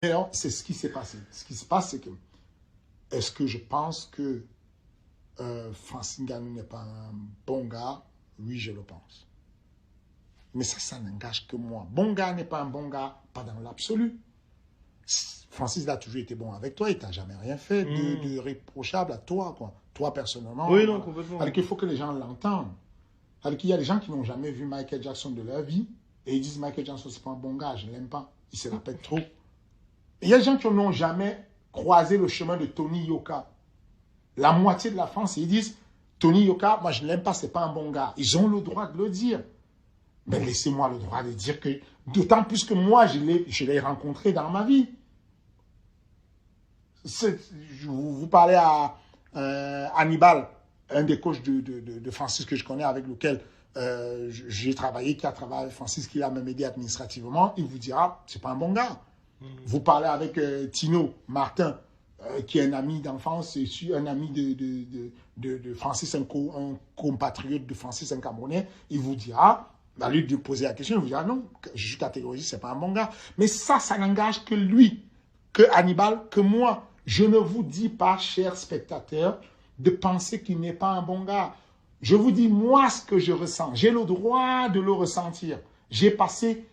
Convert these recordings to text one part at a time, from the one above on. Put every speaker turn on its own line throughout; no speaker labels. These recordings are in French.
non, c'est ce qui s'est passé. Ce qui se passe, c'est que, est-ce que je pense que Francis Ngannou n'est pas un bon gars? Oui, je le pense. Mais ça n'engage que moi. Bon gars n'est pas un bon gars, pas dans l'absolu. Francis a toujours été bon avec toi, il t'a jamais rien fait de réprochable à toi, quoi. Toi, personnellement.
Oui, non, complètement.
Alors qu'il faut que les gens l'entendent. Alors qu'il y a des gens qui n'ont jamais vu Michael Jackson de leur vie et ils disent Michael Jackson, c'est pas un bon gars, je ne l'aime pas. Il se la pète trop. Et il y a des gens qui n'ont jamais croisé le chemin de Tony Yoka. La moitié de la France, ils disent Tony Yoka, moi je ne l'aime pas, c'est pas un bon gars. Ils ont le droit de le dire. Mais laissez-moi le droit de dire que, d'autant plus que moi, je l'ai rencontré dans ma vie. Vous parlez à Hannibal, un des coachs de Francis que je connais, avec lequel j'ai travaillé, qui a travaillé avec Francis, qui l'a même aidé administrativement, il vous dira, c'est pas un bon gars. Vous parlez avec Tino Martin, qui est un ami d'enfance, un ami de Francis, un compatriote de Francis, un Camerounais, il vous dira, à lui de poser la question, il vous dira, non, je suis catégorisé, c'est pas un bon gars. Mais ça n'engage que lui, que Hannibal, que moi. Je ne vous dis pas, chers spectateurs, de penser qu'il n'est pas un bon gars. Je vous dis, moi, ce que je ressens. J'ai le droit de le ressentir. J'ai passé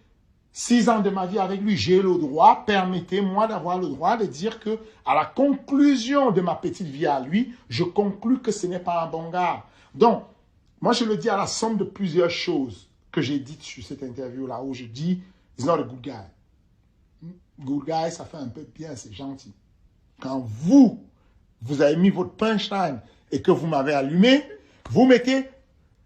6 ans de ma vie avec lui. J'ai le droit, permettez-moi d'avoir le droit de dire que, à la conclusion de ma petite vie à lui, je conclus que ce n'est pas un bon gars. Donc, moi, je le dis à la somme de plusieurs choses que j'ai dites sur cette interview-là, où je dis, he's not a good guy. Good guy, ça fait un peu bien, c'est gentil. Quand vous avez mis votre punchline et que vous m'avez allumé, vous mettez,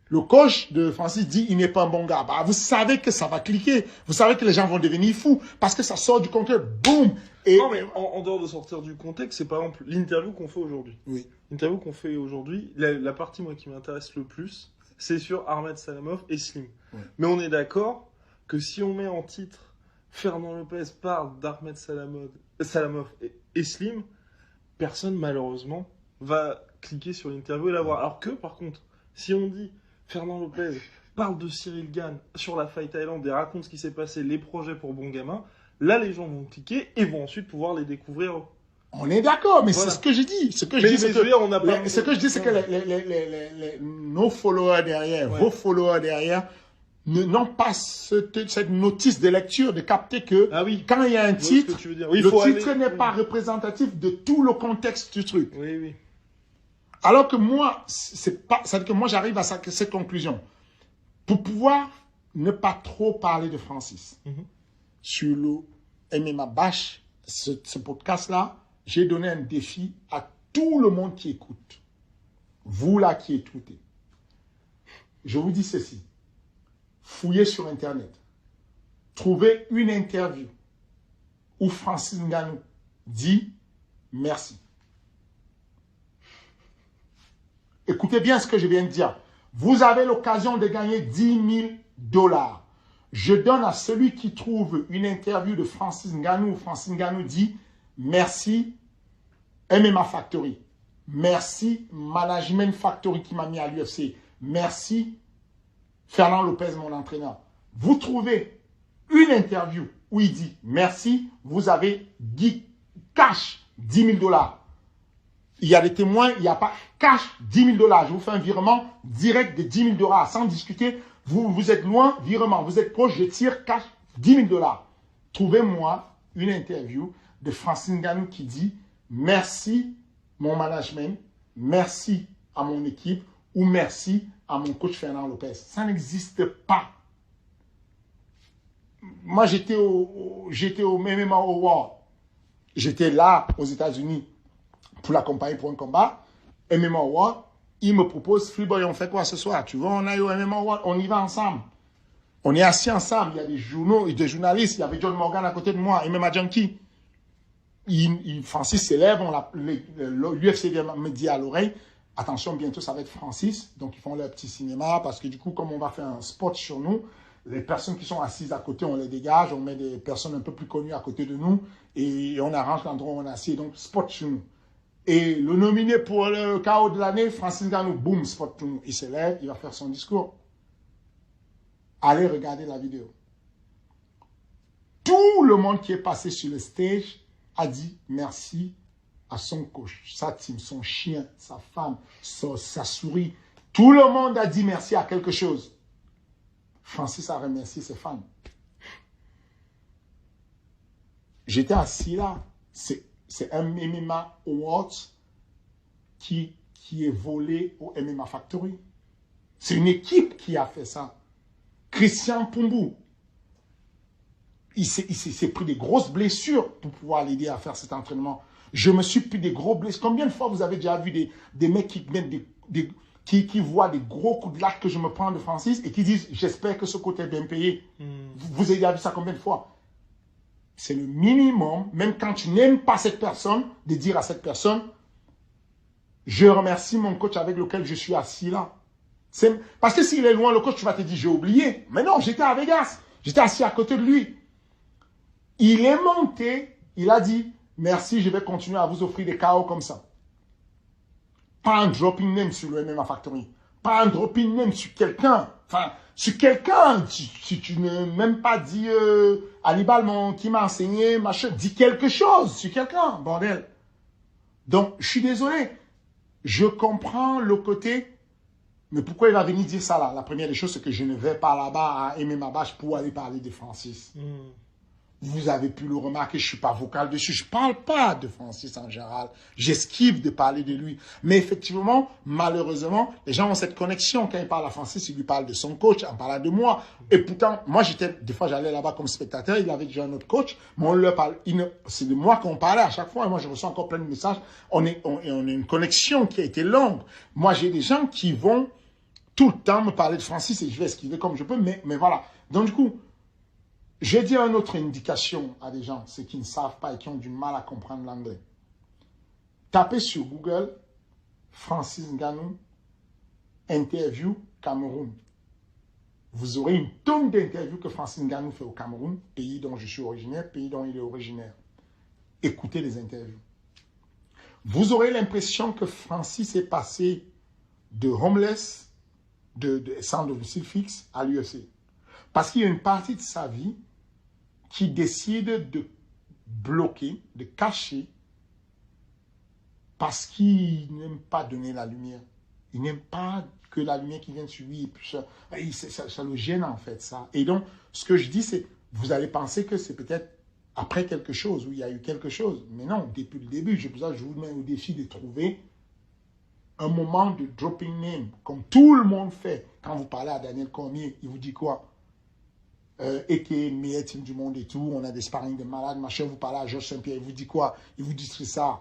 le coach de Francis dit, il n'est pas un bon gars. Bah, vous savez que ça va cliquer. Vous savez que les gens vont devenir fous parce que ça sort du contexte. Boum! Et
non, mais en dehors de sortir du contexte, c'est par exemple l'interview qu'on fait aujourd'hui.
Oui.
L'interview qu'on fait aujourd'hui, la partie, moi, qui m'intéresse le plus, c'est sur Ahmed Salamov et Slim. Oui. Mais on est d'accord que si on met en titre Fernand Lopez parle d'Ahmed Salamov et Slim, personne, malheureusement, va cliquer sur l'interview et la voir. Alors que, par contre, si on dit Fernand Lopez parle de Cyril Gane sur la Fight Island et raconte ce qui s'est passé, les projets pour Bon Gamin, là, les gens vont cliquer et vont ensuite pouvoir les découvrir.
On est d'accord, mais voilà. C'est ce que je dis. Ce que je dis, c'est que nos followers derrière, vos followers derrière, n'ont pas cette notice de lecture, de capter que quand il y a un titre, le titre n'est pas représentatif de tout le contexte du truc.
Oui, oui.
Alors que moi, c'est-à-dire que moi, j'arrive à cette conclusion. Pour pouvoir ne pas trop parler de Francis, sur le MMA Bash, ce podcast-là, j'ai donné un défi à tout le monde qui écoute. Vous là qui écoutez. Je vous dis ceci. Fouillez sur Internet. Trouvez une interview où Francis Ngannou dit merci. Écoutez bien ce que je viens de dire. Vous avez l'occasion de gagner 10 000 $. Je donne à celui qui trouve une interview de Francis Ngannou où Francis Ngannou dit merci MMA Factory. Merci Management Factory qui m'a mis à l'UFC. Merci Fernand Lopez, mon entraîneur. Vous trouvez une interview où il dit merci, vous avez cash 10 000 $. Il y a des témoins, il n'y a pas cash 10 000 $. Je vous fais un virement direct de 10 000 $ sans discuter. Vous êtes loin, virement. Vous êtes proche, je tire cash 10 000 $. Trouvez-moi une interview de Francis Ngannou qui dit merci mon management, merci à mon équipe ou merci à mon coach Fernand Lopez. Ça n'existe pas. Moi, j'étais au MMA Award. J'étais là aux États-Unis pour l'accompagner pour un combat. MMA Award, il me propose, Freeboy, on fait quoi ce soir? Tu vois, on aille au MMA Award, on y va ensemble. On est assis ensemble. Il y a des journaux, des journalistes. Il y avait John Morgan à côté de moi, MMA Junkie. Francis s'élève, l'UFC me dit à l'oreille, attention, bientôt ça va être Francis. Donc ils font leur petit cinéma parce que du coup, comme on va faire un spot sur nous, les personnes qui sont assises à côté, on les dégage, on met des personnes un peu plus connues à côté de nous et on arrange l'endroit où on est assis, donc spot sur nous. Et le nominé pour le KO de l'année, Francis Ngannou, boum, spot sur nous. Il s'élève, il va faire son discours. Allez regarder la vidéo. Tout le monde qui est passé sur le stage a dit merci à son coach, sa team, son chien, sa femme, sa souris. Tout le monde a dit merci à quelque chose. Francis a remercié ses fans. J'étais assis là. C'est un MMA Awards qui est volé au MMA Factory. C'est une équipe qui a fait ça. Christian Pumbou, il s'est pris des grosses blessures pour pouvoir l'aider à faire cet entraînement. Je me suis pris des gros blessures. Combien de fois vous avez déjà vu des mecs qui mettent qui voient des gros coups de latte que je me prends de Francis et qui disent « J'espère que ce côté est bien payé. Vous avez déjà vu ça combien de fois? C'est le minimum, même quand tu n'aimes pas cette personne, de dire à cette personne « Je remercie mon coach avec lequel je suis assis là. » Parce que s'il est loin, le coach, tu vas te dire « J'ai oublié. » Mais non, j'étais à Vegas. J'étais assis à côté de lui. Il est monté, il a dit « Merci, je vais continuer à vous offrir des KO comme ça. » Pas un dropping name sur le MMA Factory. Pas un dropping name sur quelqu'un. Enfin, sur quelqu'un. Si tu ne même pas dit Hannibal qui m'a enseigné, machin. Dis quelque chose sur quelqu'un, bordel. Donc, je suis désolé. Je comprends le côté. Mais pourquoi il va venir dire ça là? La première des choses, c'est que je ne vais pas là-bas à MMA Bash pour aller parler de Francis. Vous avez pu le remarquer, je ne suis pas vocal dessus. Je ne parle pas de Francis en général. J'esquive de parler de lui. Mais effectivement, malheureusement, les gens ont cette connexion. Quand ils parlent à Francis, ils lui parlent de son coach, en parlant de moi. Et pourtant, moi, des fois, j'allais là-bas comme spectateur. Il avait déjà un autre coach. Mais on leur parle. C'est de moi qu'on parlait à chaque fois. Et moi, je reçois encore plein de messages. On a une connexion qui a été longue. Moi, j'ai des gens qui vont tout le temps me parler de Francis et je vais esquiver comme je peux. Mais voilà. Donc, du coup, j'ai dit une autre indication à des gens, ceux qui ne savent pas et qui ont du mal à comprendre l'anglais. Tapez sur Google Francis Ngannou interview Cameroun. Vous aurez une tonne d'interviews que Francis Ngannou fait au Cameroun, pays dont je suis originaire, pays dont il est originaire. Écoutez les interviews. Vous aurez l'impression que Francis est passé de homeless, sans domicile fixe, à l'UFC. Parce qu'il y a une partie de sa vie qui décide de bloquer, de cacher, parce qu'il n'aime pas donner la lumière. Il n'aime pas que la lumière qui vient sur lui, ça le gêne en fait, ça. Et donc, ce que je dis, c'est, vous allez penser que c'est peut-être après quelque chose, où il y a eu quelque chose. Mais non, depuis le début, je vous mets au défi de trouver un moment de dropping name, comme tout le monde fait. Quand vous parlez à Daniel Cormier, il vous dit quoi? Et qui est meilleur team du monde et tout, on a des sparring de malades, machin, vous parlez à Georges Saint-Pierre, il vous dit quoi? Il vous dit ça,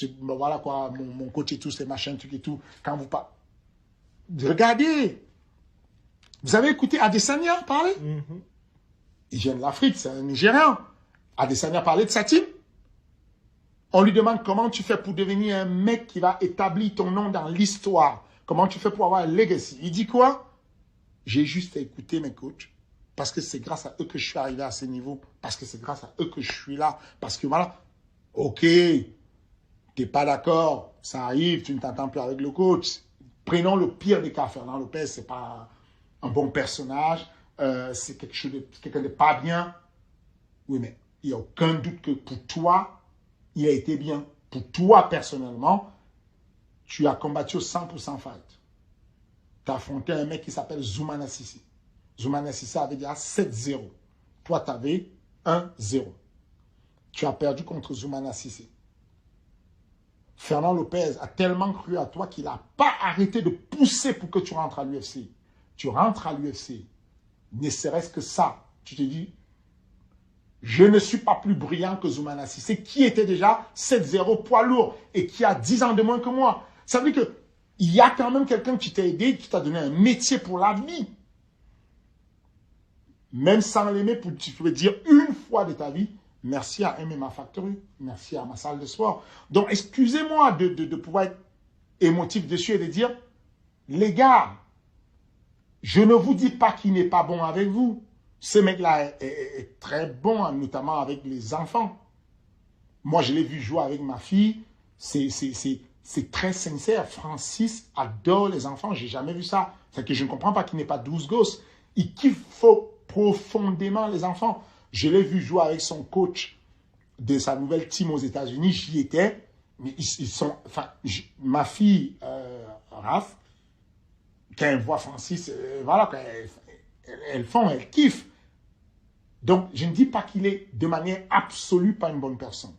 ben voilà quoi, mon coach et tout, c'est machin, truc et tout. Quand vous parlez, regardez, vous avez écouté Adesanya parler? Il vient de l'Afrique, c'est un Nigérian. Adesanya parlait de sa team. On lui demande comment tu fais pour devenir un mec qui va établir ton nom dans l'histoire. Comment tu fais pour avoir un legacy? Il dit quoi? J'ai juste écouté mes coachs. Parce que c'est grâce à eux que je suis arrivé à ce niveau. Parce que c'est grâce à eux que je suis là. Parce que voilà, ok, tu n'es pas d'accord, ça arrive, tu ne t'entends plus avec le coach. Prenons le pire des cas. Fernand Lopez, ce n'est pas un bon personnage. C'est quelqu'un de pas bien. Oui, mais il n'y a aucun doute que pour toi, il a été bien. Pour toi, personnellement, tu as combattu au 100% fight. Tu as affronté un mec qui s'appelle Zoumana Sissi. Zoumana Sissi avait déjà 7-0. Toi, tu avais 1-0. Tu as perdu contre Zoumana Sissi. Fernand Lopez a tellement cru à toi qu'il n'a pas arrêté de pousser pour que tu rentres à l'UFC. Tu rentres à l'UFC. Ne serait-ce que ça. Tu te dis, je ne suis pas plus brillant que Zoumana Sissi, qui était déjà 7-0 poids lourd et qui a 10 ans de moins que moi. Ça veut dire qu'il y a quand même quelqu'un qui t'a aidé, qui t'a donné un métier pour la vie. Même sans l'aimer, tu peux dire une fois de ta vie, merci à MMA Factory, merci à ma salle de sport. Donc, excusez-moi de pouvoir être émotif dessus et de dire, les gars, je ne vous dis pas qu'il n'est pas bon avec vous. Ce mec-là est très bon, notamment avec les enfants. Moi, je l'ai vu jouer avec ma fille. C'est très sincère. Francis adore les enfants. Je n'ai jamais vu ça. C'est que je ne comprends pas qu'il n'ait pas 12 gosses. Il kiffe profondément les enfants. Je l'ai vu jouer avec son coach de sa nouvelle team aux États-Unis. J'y étais. Mais ils sont, enfin, ma fille, Raph, quand elle voit Francis, voilà, elle kiffe. Donc, je ne dis pas qu'il est de manière absolue pas une bonne personne.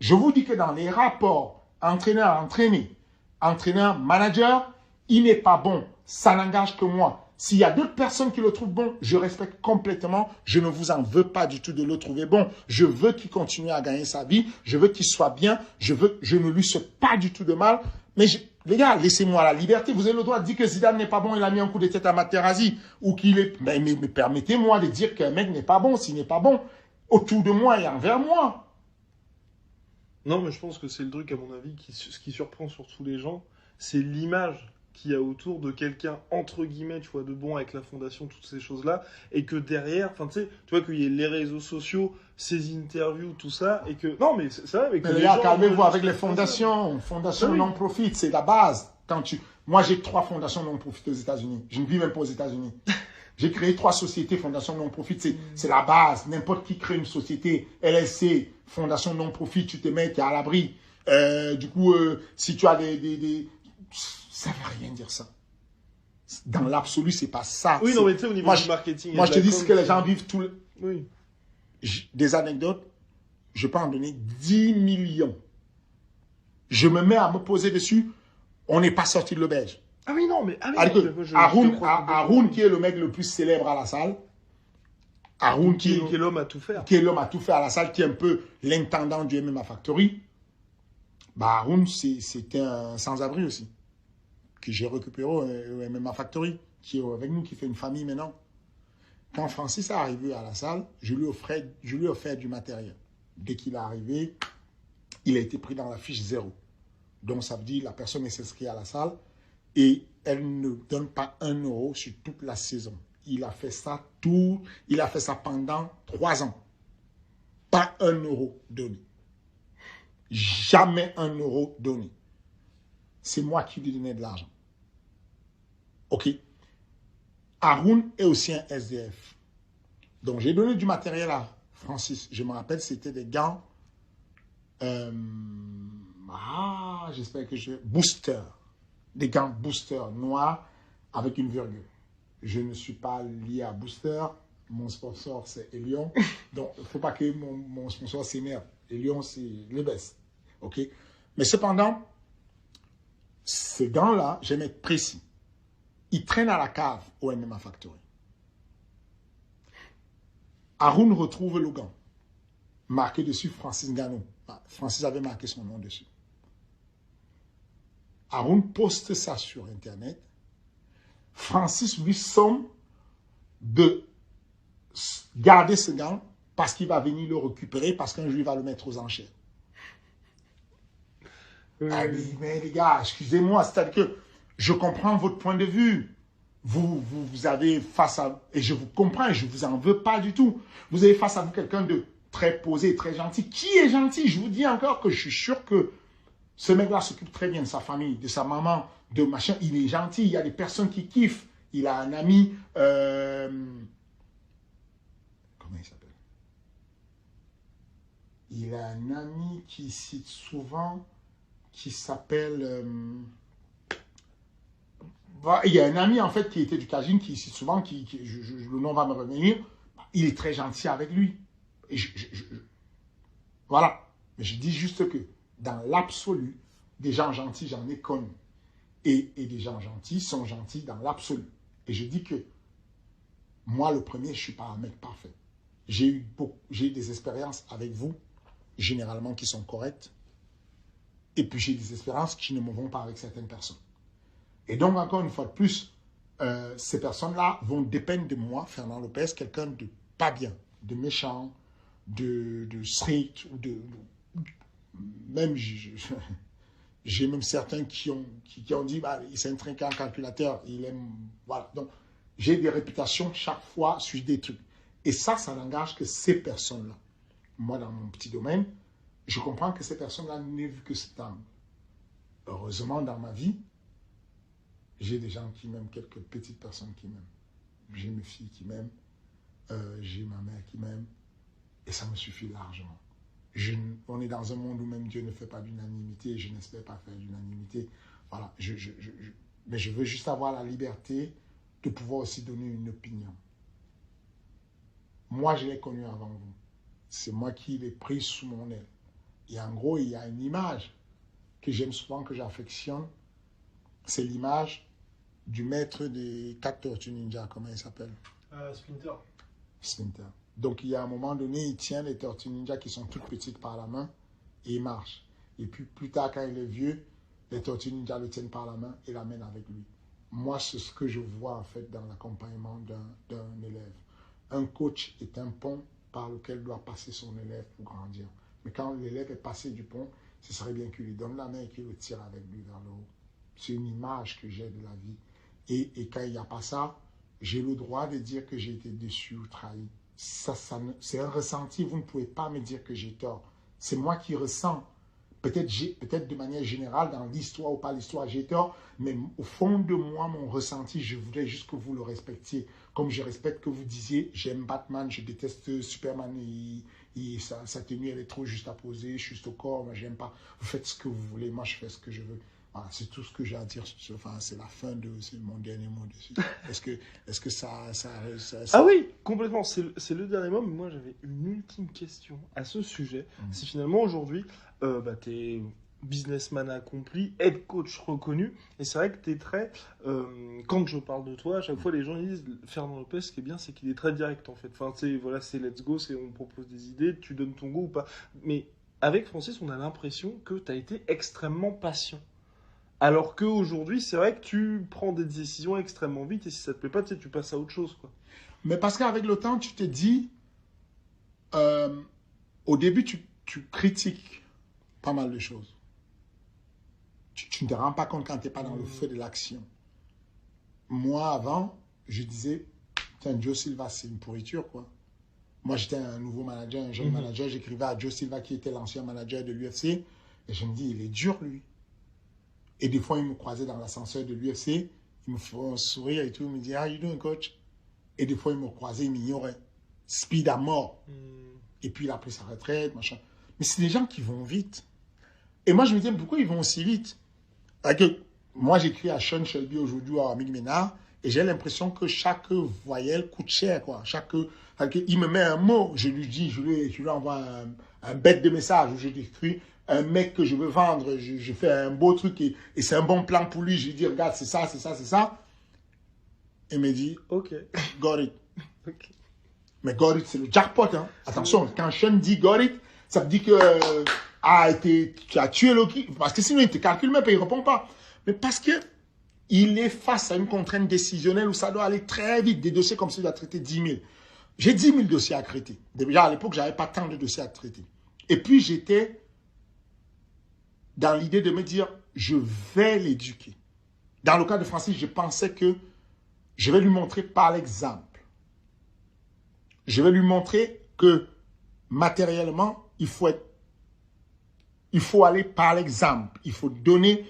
Je vous dis que dans les rapports entraîneur-entraîné, entraîneur-manager, il n'est pas bon. Ça n'engage que moi. S'il y a d'autres personnes qui le trouvent bon, je respecte complètement. Je ne vous en veux pas du tout de le trouver bon. Je veux qu'il continue à gagner sa vie. Je veux qu'il soit bien. Je ne lui souhaite pas du tout de mal. Mais les gars, laissez-moi la liberté. Vous avez le droit de dire que Zidane n'est pas bon. Il a mis un coup de tête à Materazzi. Ou qu'il est... Mais permettez-moi de dire qu'un mec n'est pas bon s'il n'est pas bon. Autour de moi et envers moi.
Non, mais je pense que c'est le truc, à mon avis, ce qui surprend surtout les gens, c'est l'image qu'il y a autour de quelqu'un, entre guillemets, tu vois, de bon avec la fondation, toutes ces choses-là, et que derrière, enfin, tu sais, tu vois qu'il y ait les réseaux sociaux, ces interviews, tout ça, et que... Non, mais c'est vrai, mais que
Mais
les
les gars,
gens...
calmez-vous avec les fondations. Fondations
Oui.
non-profit, c'est la base. Moi, j'ai 3 fondations non-profit aux États-Unis. Je ne vis même pas aux États-Unis. J'ai créé 3 sociétés, fondations non-profit, c'est la base. N'importe qui crée une société, LLC, fondation non-profit, tu te mets, tu es à l'abri. Du coup, si tu as ça ne veut rien dire ça. Dans l'absolu, c'est pas ça.
Oui, non, mais tu sais, au niveau du marketing...
Moi, je te dis ce que les gens vivent
Oui.
Des anecdotes, je peux en donner 10 millions. Je me mets à me poser dessus, on n'est pas sorti de l'auberge.
Ah oui, non, mais...
Haroun, qui est le mec le plus célèbre à la salle, Haroun,
qui est l'homme à tout faire.
Qui est l'homme à tout faire à la salle, qui est un peu l'intendant du MMA Factory. Bah, Haroun, c'était un sans-abri aussi, que j'ai récupéré au MMA Factory, qui est avec nous, qui fait une famille maintenant. Quand Francis est arrivé à la salle, je lui ai offert du matériel. Dès qu'il est arrivé, il a été pris dans la fiche 0. Donc, ça veut dire que la personne est s'inscrite à la salle et elle ne donne pas 1 euro sur toute la saison. Il a fait ça pendant 3 ans. Pas 1 euro donné. Jamais 1 euro donné. C'est moi qui lui donnais de l'argent. OK? Haroun est aussi un SDF. Donc, j'ai donné du matériel à Francis. Je me rappelle, c'était des gants. J'espère que Booster. Des gants Booster noirs avec une virgule. Je ne suis pas lié à Booster. Mon sponsor, c'est Elion. Donc, il ne faut pas que mon sponsor s'énerve. Elion, c'est le best. OK? Mais cependant, ces gants-là, j'aime être précis. Ils traînent à la cave au MMA Factory. Haroun retrouve le gant. Marqué dessus Francis Ngannou. Francis avait marqué son nom dessus. Haroun poste ça sur Internet. Francis lui somme de garder ce gant parce qu'il va venir le récupérer, parce qu'un jour il va le mettre aux enchères. Mais les gars, excusez-moi, c'est-à-dire que je comprends votre point de vue. Vous avez face à... Et je vous comprends, et je ne vous en veux pas du tout. Vous avez face à vous quelqu'un de très posé, très gentil. Qui est gentil? Je vous dis encore que je suis sûr que ce mec-là s'occupe très bien de sa famille, de sa maman, de machin. Il est gentil, il y a des personnes qui kiffent. Il a un ami... Comment il s'appelle? Il a un ami qui cite souvent, qui s'appelle... il y a un ami en fait qui était du Cajun, qui cite souvent, le nom va me revenir. Il est très gentil avec lui. Et voilà. Mais je dis juste que dans l'absolu, des gens gentils, j'en ai connu. Et des gens gentils sont gentils dans l'absolu. Et je dis que moi, le premier, je ne suis pas un mec parfait. J'ai eu des expériences avec vous, généralement qui sont correctes. Et puis j'ai des expériences qui ne me vont pas avec certaines personnes. Et donc, encore une fois de plus, ces personnes-là vont dépendre de moi, Fernand Lopez, quelqu'un de pas bien, de méchant, de strict, ou même, j'ai même certains qui ont dit, bah, c'est un trinquant calculateur, il aime, voilà. Donc, j'ai des réputations chaque fois sur des trucs. Et ça n'engage que ces personnes-là. Moi, dans mon petit domaine, je comprends que ces personnes-là n'aient vu que cet angle. Heureusement, dans ma vie, j'ai des gens qui m'aiment, quelques petites personnes qui m'aiment. J'ai mes filles qui m'aiment, j'ai ma mère qui m'aime, Et ça me suffit largement. On est dans un monde où même Dieu ne fait pas d'unanimité et je n'espère pas faire d'unanimité. Voilà, mais je veux juste avoir la liberté de pouvoir aussi donner une opinion. Moi, je l'ai connu avant vous. C'est moi qui l'ai pris sous mon aile. Et en gros, il y a une image que j'aime souvent, que j'affectionne. C'est l'image du maître des 4 Tortues Ninja. Comment il s'appelle?
Splinter.
Splinter. Donc, il y a un moment donné, il tient les Tortues Ninja qui sont toutes petites par la main et il marche. Et puis, plus tard, quand il est vieux, les Tortues Ninja le tiennent par la main et l'amènent avec lui. Moi, c'est ce que je vois, en fait, dans l'accompagnement d'un élève. Un coach est un pont par lequel doit passer son élève pour grandir. Mais quand l'élève est passé du pont, ce serait bien qu'il lui donne la main et qu'il le tire avec lui vers le haut. C'est une image que j'ai de la vie. Et quand il n'y a pas ça, j'ai le droit de dire que j'ai été déçu ou trahi. C'est un ressenti, vous ne pouvez pas me dire que j'ai tort. C'est moi qui ressens. Peut-être de manière générale, dans l'histoire ou pas l'histoire, j'ai tort, mais au fond de moi, mon ressenti, je voudrais juste que vous le respectiez. Comme je respecte que vous disiez, j'aime Batman, je déteste Superman, sa tenue, elle est trop juste à poser, juste au corps, moi, j'aime pas. Vous faites ce que vous voulez, moi, je fais ce que je veux. Voilà, c'est tout ce que j'ai à dire. Enfin, c'est la fin c'est mon dernier mot dessus. Est-ce que ça...
Ah oui, complètement. C'est le dernier mot, mais moi j'avais une ultime question à ce sujet. Si finalement aujourd'hui, tu es businessman accompli, head coach reconnu, et c'est vrai que tu es très... quand je parle de toi, à chaque fois les gens disent, Fernand Lopez, ce qui est bien, c'est qu'il est très direct en fait. Enfin, voilà, c'est let's go, on propose des idées, tu donnes ton go ou pas. Mais avec Francis, on a l'impression que tu as été extrêmement patient. Alors qu'aujourd'hui, c'est vrai que tu prends des décisions extrêmement vite et si ça te plaît pas, tu passes à autre chose, quoi.
Mais parce qu'avec le temps, tu te dis, au début, tu critiques pas mal de choses. Tu ne te rends pas compte quand tu n'es pas dans le feu de l'action. Moi, avant, je disais, tiens, Joe Silva, c'est une pourriture, quoi. Moi, j'étais un nouveau manager, un jeune manager. J'écrivais à Joe Silva, qui était l'ancien manager de l'UFC. Et je me dis, il est dur, lui. Et des fois, il me croisait dans l'ascenseur de l'UFC. Il me fait un sourire et tout. Il me dit, how you doing, coach? Et des fois, il me croisait, il m'ignorait. Speed à mort. Et puis, il a pris sa retraite, machin. Mais c'est des gens qui vont vite. Et moi, je me disais, pourquoi ils vont aussi vite? Moi, j'écris à Sean Shelby aujourd'hui, à Amig Ménard, et j'ai l'impression que chaque voyelle coûte cher, quoi. Il me met un mot, je lui dis, je lui envoie un bête de message où je décris un mec que je veux vendre, je fais un beau truc et c'est un bon plan pour lui. Je lui dis, regarde, c'est ça, c'est ça, c'est ça. Il me dit,
ok,
got it.
Okay.
Mais got it, c'est le jackpot. Hein. Attention, quand Sean dit got it, ça veut dire que tu as tué Loki. Parce que sinon, il te calcule même et il ne répond pas. Mais parce que il est face à une contrainte décisionnelle où ça doit aller très vite. Des dossiers comme ça, il doit traiter 10 000. J'ai 10 000 dossiers à traiter. Déjà, à l'époque, je n'avais pas tant de dossiers à traiter. Et puis, j'étais dans l'idée de me dire, je vais l'éduquer. Dans le cas de Francis, je pensais que je vais lui montrer par l'exemple. Je vais lui montrer que matériellement, il faut aller par l'exemple. Il faut donner...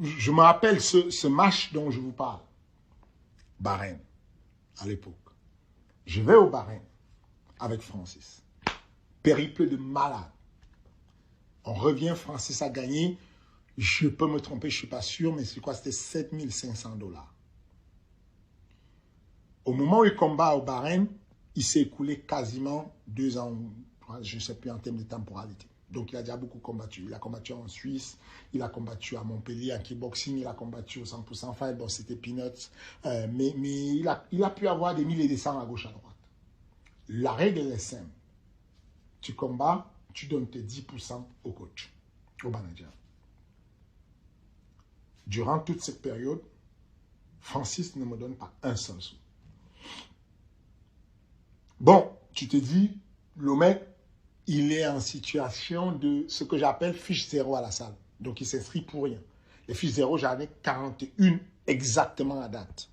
Je me rappelle ce match dont je vous parle. Bahreïn, à l'époque. Je vais au Bahreïn avec Francis. Périple de malade. On revient, Francis a gagné. Je peux me tromper, je ne suis pas sûr, mais c'est quoi? C'était 7 500 $. Au moment où il combat au Bahreïn, il s'est écoulé quasiment 2 ans, je ne sais plus en termes de temporalité. Donc, il a déjà beaucoup combattu. Il a combattu en Suisse, il a combattu à Montpellier en kickboxing, il a combattu au 100% fight. Bon, c'était peanuts. Mais il a pu avoir des 1000 et des 100 à gauche, à droite. La règle est simple. Tu combats, tu donnes tes 10% au coach, au manager. Durant toute cette période, Francis ne me donne pas un seul sou. Bon, tu te dis, le mec, il est en situation de ce que j'appelle fiche zéro à la salle. Donc, il s'inscrit pour rien. Les fiches zéro, j'en ai 41 exactement à date.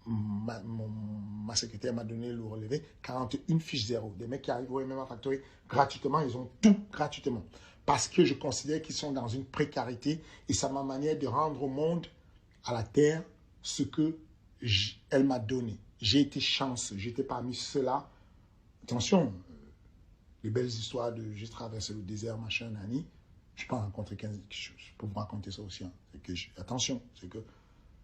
Ma secrétaire m'a donné le relevé. 41 fiches zéro. Des mecs qui arrivent au MMA Factory gratuitement, ils ont tout gratuitement. Parce que je considère qu'ils sont dans une précarité et c'est ma manière de rendre au monde, à la terre, ce que elle m'a donné. J'ai été chanceux. J'étais parmi ceux-là Attention, les belles histoires de j'ai traversé le désert, machin, nani. Je peux rencontrer 15, je peux vous raconter ça aussi. Hein. Attention, c'est que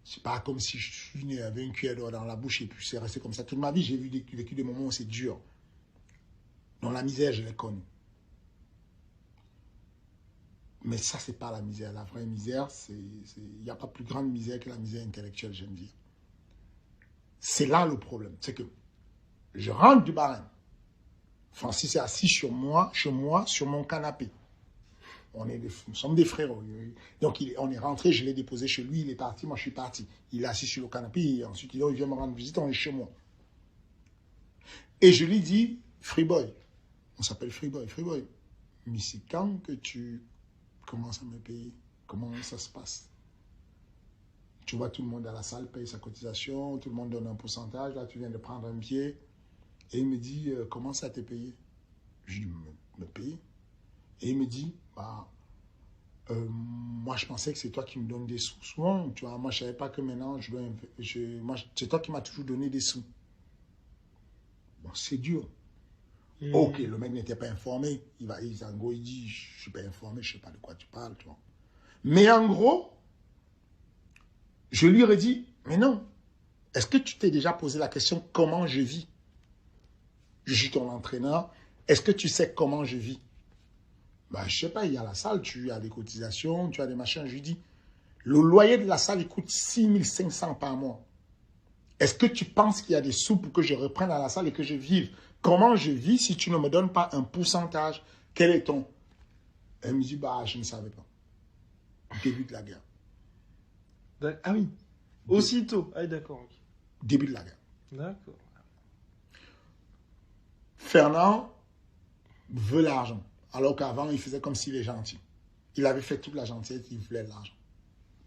c'est pas comme si je suis né avec une cuillère d'or dans la bouche et puis c'est resté comme ça. Toute ma vie, j'ai vécu des moments où c'est dur. Dans la misère, je l'ai connu. Mais ça, c'est pas la misère. La vraie misère, il n'y a pas plus grande misère que la misère intellectuelle, j'aime dire. C'est là le problème. C'est que je rentre du barème. Francis est assis sur moi, sur mon canapé. Nous sommes des frères. Donc, on est rentré, je l'ai déposé chez lui, il est parti, moi je suis parti. Il est assis sur le canapé, et ensuite il vient me rendre visite, on est chez moi. Et je lui dis, Freeboy, on s'appelle Freeboy, mais c'est quand que tu commences à me payer? Comment ça se passe? Tu vois, tout le monde à la salle paye sa cotisation, tout le monde donne un pourcentage, là tu viens de prendre un billet. Et il me dit, comment ça t'est payé? Je lui dis, me payer? Et il me dit, moi je pensais que c'est toi qui me donnes des sous souvent, tu vois, moi je ne savais pas que maintenant, c'est toi qui m'as toujours donné des sous. Bon, c'est dur. Ok, le mec n'était pas informé, en gros il dit, je ne suis pas informé, je ne sais pas de quoi tu parles, tu vois. Mais en gros, je lui ai dit, mais non, est-ce que tu t'es déjà posé la question comment je vis? Je suis ton entraîneur, est-ce que tu sais comment je vis? Je ne sais pas, il y a la salle, tu as des cotisations, tu as des machins. Je lui dis, le loyer de la salle, il coûte 6 500 par mois. Est-ce que tu penses qu'il y a des sous pour que je reprenne à la salle et que je vive? Comment je vis si tu ne me donnes pas un pourcentage? Quel est ton? Elle me dit, je ne savais pas. Début de la guerre.
Ah oui, aussitôt. Ah d'accord. Okay.
Début de la guerre.
D'accord.
Fernand veut l'argent. Alors qu'avant, il faisait comme s'il est gentil. Il avait fait toute la gentillesse, il voulait l'argent.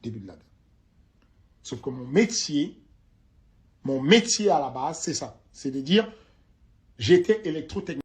Début de la guerre. Sauf que mon métier à la base, c'est ça. C'est de dire, j'étais électrotechnicien.